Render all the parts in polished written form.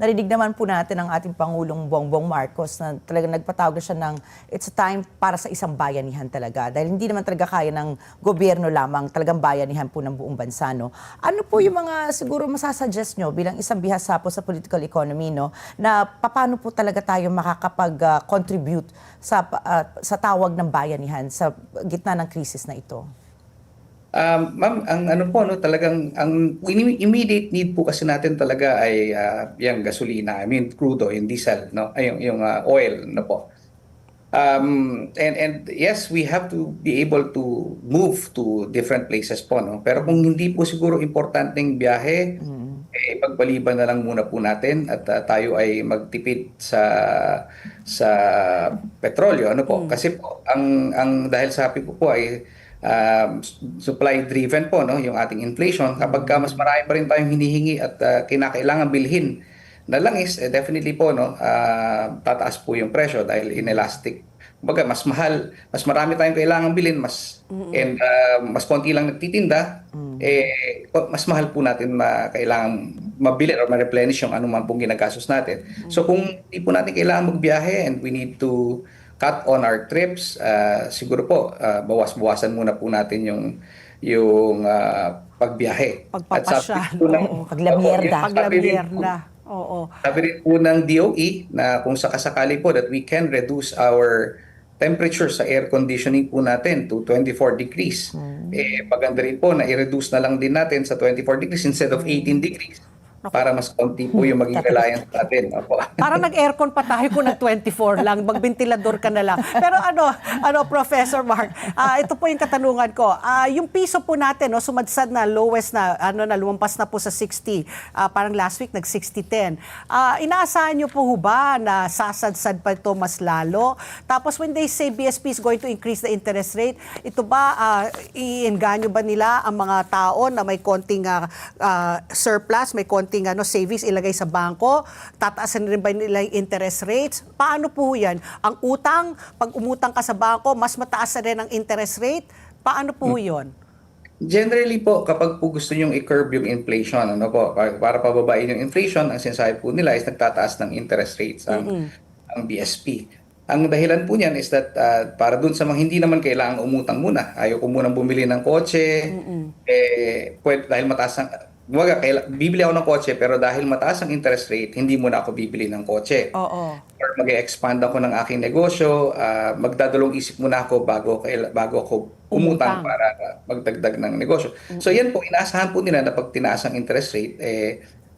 narinig naman po natin ang ating Pangulong Bongbong Marcos na talagang nagpatawag na siya ng it's a time para sa isang bayanihan talaga. Dahil hindi naman talaga kaya ng gobyerno lamang, talagang bayanihan po ng buong bansa. No? Ano po yung mga siguro masasuggest nyo bilang isang bihasa po sa political economy, no, na paano po talaga tayo makakapag-contribute sa tawag ng bayanihan sa gitna ng krisis na ito? Ma'am, ang ano po, no, talagang ang immediate need po kasi natin talaga ay yung gasolina, I mean crude oil, yung diesel, no, ay yung oil, no po. And yes, we have to be able to move to different places po, no. Pero kung hindi po siguro importanteng biyahe, pagpaliban na lang muna po natin at tayo ay magtipid sa petrolyo, ano po. Kasi po ang dahil sabi ko po ay supply driven po, no, yung ating inflation. Kapag mas marami pa rin tayong hinihingi at kinakailangan bilhin na langis, definitely po, no, tataas po yung presyo dahil inelastic. Kumbaga mas mahal, mas marami tayong kailangan bilhin, and mas konti lang nagtitinda, mas mahal po natin kailangan mabili or ma-replenish yung anuman pong ginagastos natin. So kung hindi po natin kailangan magbiyahe and we need to cut on our trips, siguro po bawas-bawasan muna po natin yung pagbiyahe. At Pagpapasyal, oo, paglamierda. Oo. Sabi rin po ng DOE na kung sakasakali po that we can reduce our temperature sa air conditioning po natin to 24 degrees. Maganda rin po na i-reduce na lang din natin sa 24 degrees instead of 18 degrees. Para mas konti po yung maging reliance natin. Opo. Para nag-aircon pa tayo kung nag-24 lang, magbentilador ka na lang. Pero Professor Mark, ito po yung katanungan ko. Yung piso po natin, no, sumadsad na, lowest na, lumampas na po sa 60. Parang last week, nag-60-10. Inaasahan nyo po ba na sasadsad pa ito mas lalo? Tapos when they say BSP is going to increase the interest rate, ito ba, iinganyo ba nila ang mga tao na may konting surplus, may konting savings ilagay sa bangko? Tataasan rin ba nila yung interest rates? Paano po yan? Ang utang, pag umutang ka sa bangko, mas mataas na rin ang interest rate? Paano po yun? Generally po, kapag po gusto nyong i-curb yung inflation, ano po, para pababain yung inflation, ang sinasabi po nila is nagtataas ng interest rates ang BSP. Ang dahilan po niyan is that para dun sa mga hindi naman kailangang umutang muna, ayaw ko munang bumili ng kotse, dahil mataas ang bibili ako ng kotse pero dahil mataas ang interest rate, hindi muna ako bibili ng kotse. Oo. Or mag-expand ako ng aking negosyo, magdadalong isip muna ako bago ako umutang para magdagdag ng negosyo. So yan po, inaasahan po nila na pag tinaas ang interest rate,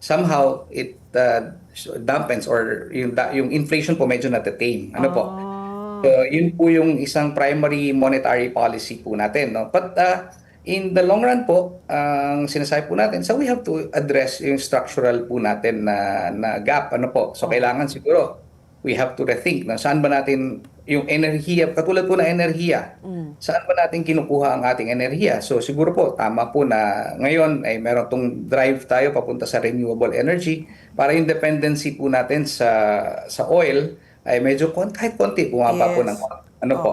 somehow it dampens or yung inflation po medyo natatame. Ano po? So yun po yung isang primary monetary policy po natin. No? But in the long run po, ang sinasabi po natin, so we have to address yung structural po natin na gap. Ano po? So kailangan siguro, we have to rethink na saan ba natin yung enerhiya, katulad po ng enerhiya, saan ba natin kinukuha ang ating enerhiya? So siguro po, tama po na ngayon ay meron tong drive tayo papunta sa renewable energy para yung dependency po natin sa oil ay medyo kahit konti bumaba po ng ano po.